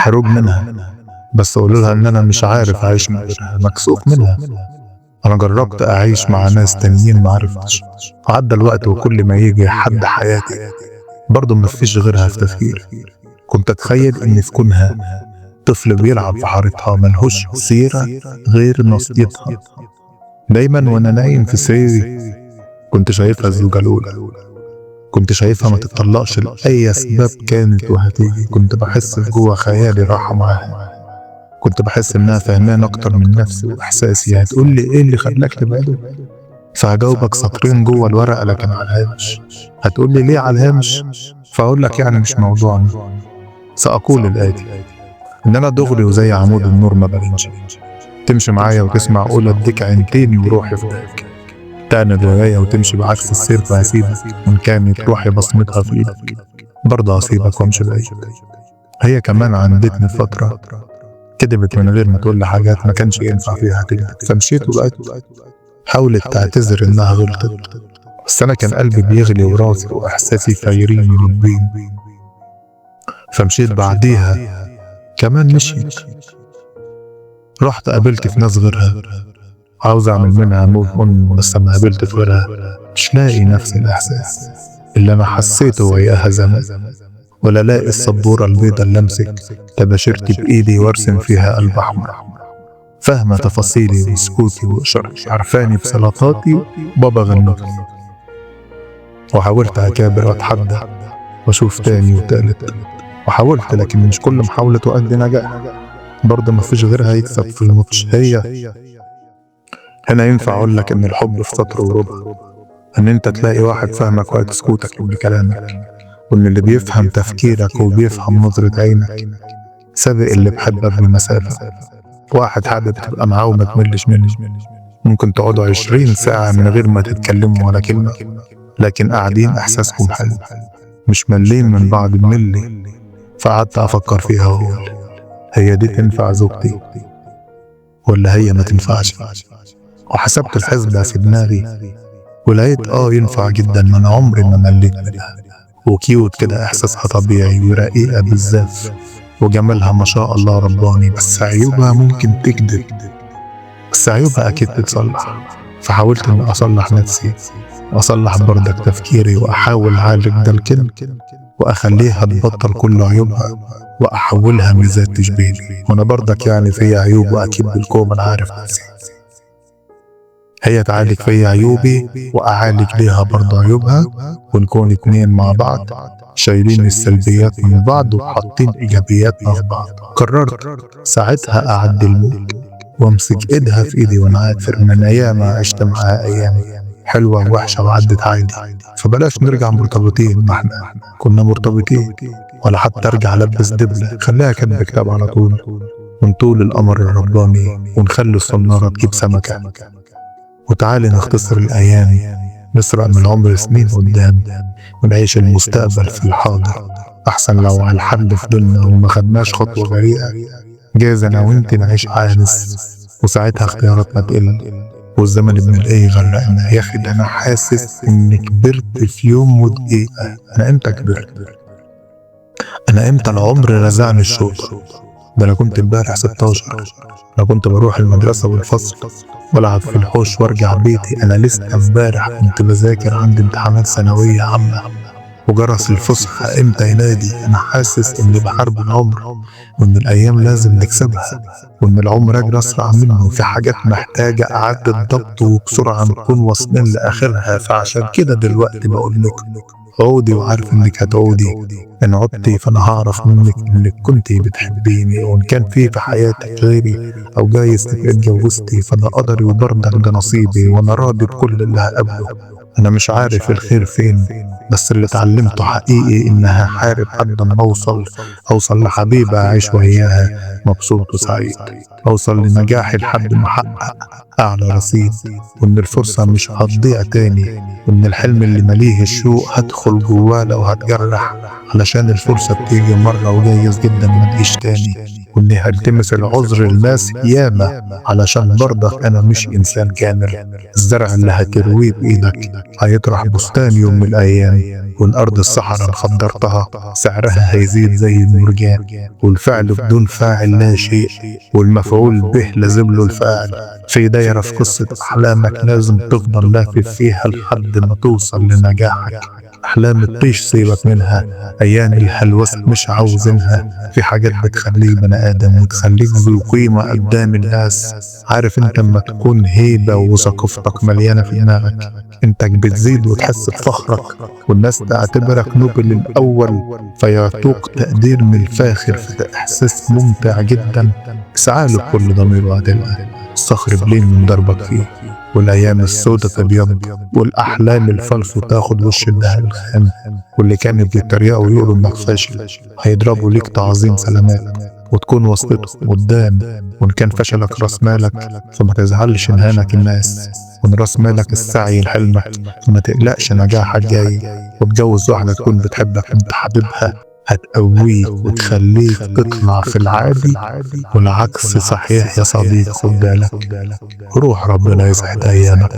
محروق منها، بس أقولها إن أنا مش عارف أعيش من غيرها، مكسوف منها. أنا جربت أعيش مع ناس تانيين معرفتش، عدى الوقت وكل ما يجي حد حياتي برضه مفيش غيرها في تفكيري. كنت أتخيل إن في كونها طفل بيلعب في حارتها ملهوش سيرة غير نصيتها. دايما وأنا نايم في سريري كنت شايفها الزوجة الأولى، كنت شايفها ما تتطلقش لأي أسباب كانت وهتيجي. كنت بحس في جوه خيالي راحة معاها، كنت بحس إنها فهمان أكتر من نفسي وإحساسي. هتقولي إيه اللي خلاك تبعده؟ فهجاوبك سطرين جوه الورقة لكن على الهامش. هتقولي ليه على الهامش؟ فأقولك يعني مش موضوعنا. سأقول الآتي: إن أنا دغري وزي عمود النور ما بلنش. تمشي معايا وتسمع أقول أديك عينتيني وروحي فداك، تعند ورايا وتمشي بعكس السير فهسيبك، وإن كانت روحي بصمتها في إيدك برضه هسيبك وأمشي بعيد. هي كمان عندتني فترة كدبت من غير ما تقول لي حاجات ما كانش ينفع فيها تكذب، فمشيت وبقت حاولت تعتذر إنها غلطت، بس أنا كان قلبي بيغلي وراسي وإحساسي فايرين يربين. فمشيت بعديها كمان مشيت، رحت قابلت في ناس غيرها، عاوز أعمل منها موف أون، بس ما قابلت في غيرها مش لاقي نفس الإحساس اللي أنا حسيته وياها زمان، ولا لاقي السبورة البيضة اللي أمسك تباشرتي بإيدي وارسم فيها قلب أحمر، فاهمة تفاصيلي وسكوتي وإشارتي، عرفاني بصلاتاتي وبابا غنوتي. وحاولت أكابر وأتحدى وأشوف تاني وتالت، وحاولت لكن مش كل محاولة تؤدي نجاح، برضه مفيش غيرها يكسب في الماتش. هنا ينفع أقولك إن الحب في سطر وربع، إن أنت تلاقي واحد فاهمك وقت سكوتك وبكلامك، وإن اللي بيفهم تفكيرك وبيفهم نظرة عينك سابق اللي بحبك بمسافة. واحد حابب تبقى معاه وما تملش منه، ممكن تقعدوا 20 ساعة من غير ما تتكلموا ولا كلمة، لكن قاعدين إحساسكم حلو، مش ملين من بعض بملي. فقعدت أفكر فيها وأقول هي دي تنفع زوجتي ولا هي ما تنفعش؟ وحسبت الحسبة في دماغي ولقيت ينفع جدا، ما أنا عمري ما مليت منها، وكيوت كده إحساسها طبيعي ورقيقة بالزاف، وجمالها ما شاء الله رباني. بس عيوبها ممكن تكذب، بس عيوبها أكيد تتصلح. فحاولت إني أصلح نفسي وأصلح بردك تفكيري، وأحاول أعالج ده الكذب وأخليها تبطل كل عيوبها وأحولها ميزات تشبهني. وأنا بردك يعني فيا عيوب، وأكيد بالكوم أنا عارف نفسي. هي تعالج فيا عيوبي وأعالج ليها برضه عيوبها، ونكون اتنين مع بعض شايلين السلبيات من بعض وحاطين إيجابياتنا في بعض. قررت ساعتها أعدي الموت وامسك إيدها في إيدي ونعافر من أيام ما عشت معاها، أيام حلوة ووحشة وعدت عادي. فبلاش نرجع مرتبطين، ما احنا كنا مرتبطين، ولا حتى أرجع ألبس دبلة، خليها كاتبة كتاب على طول، ونطول القمر الرباني ونخلي الصنارة تجيب سمكة. وتعالي نختصر الأيام، نسرق من العمر سنين قدام، ونعيش المستقبل في الحاضر. أحسن لو على الحد فضلنا وما خدناش خطوة جريئة، جايز أنا وإنتي نعيش عانس، وساعتها اختياراتنا تقل والزمن ابن الإيه غرقنا. يا أخي ده أنا حاسس إني كبرت في يوم ودقيقة. أنا إمتى كبرت؟ أنا إمتى العمر رزعني الشوط؟ ده أنا كنت امبارح 16. أنا كنت بروح المدرسة والفصل والعب في الحوش وارجع بيتي. أنا لسه امبارح كنت بذاكر عندي امتحانات ثانوية عامة، وجرس الفسحة امتى ينادي. أنا حاسس إني بحارب العمر، وإن الأيام لازم نكسبها، وإن العمر أجري أسرع منه. في حاجات محتاجة إعادة ضبط وبسرعة نكون واصلين لآخرها. فعشان كده دلوقتي بقول لكم عودي، وعارف إنك هتعودي. إن عدتي فأنا هعرف منك إنك كنتي بتحبيني، وإن كان في حياتك غيري أو جايز تبقى اتجوزتي فده قدري وبرضك ده نصيبي، وأنا راضي بكل اللي هقابله. أنا مش عارف الخير فين، بس اللي اتعلمته حقيقي إنها حارب حد ما أوصل لحبيبة أعيش وياها مبسوط وسعيد، أوصل لنجاحي لحد ما أحقق أعلى رصيد، وإن الفرصة مش هتضيع تاني، وإن الحلم اللي مليه الشوق هدخل جواه لو هتجرح، علشان الفرصة بتيجي مرة وجايز جدا ما تجيش تاني، وإني هلتمس العذر الناس ياما علشان برضك أنا مش إنسان كامل. الزرع اللي هترويه بإيدك هيطرح بستان يوم من الأيام، وإن أرض الصحراء خضرتها سعرها هيزيد زي المرجان، والفعل بدون فاعل لا شيء، والمفعول به لازم له الفاعل. في دايرة في قصة أحلامك لازم تفضل لافف فيها لحد ما توصل لنجاحك. أحلام الطيش سيبك منها، أيام الهلوسة مش عاوزينها. في حاجات بتخليك بني آدم وتخليك ذو قيمة قدام الناس. عارف انت لما تكون هيبة وثقافتك مليانة في دماغك، انتك بتزيد وتحس بفخرك، والناس تعتبرك نوبل الأول فيعطوك تقدير من الفاخر. في إحساس ممتع جدا سعى له كل ضمير وهتلقى الصخر بلين من ضربك فيه، والأيام السودة تبيض، والأحلام الفلس تاخد وش الدهب الخام. واللي كانوا بيتريقوا ويقولوا إنك فاشل هيضربوا ليك تعظيم سلامات، وتكون وسطتهم قدام. وإن كان فشلك راس مالك فما تزعلش انهانك الناس، وإن راس مالك السعي لحلمك فما تقلقش نجاحك جاي. وتجوز واحدة تكون بتحبك وانت حبيبها هتقويك وتخليك تطلع في العادي، والعكس صحيح يا صديق. خد بالك، روح ربنا يسعد أيامك.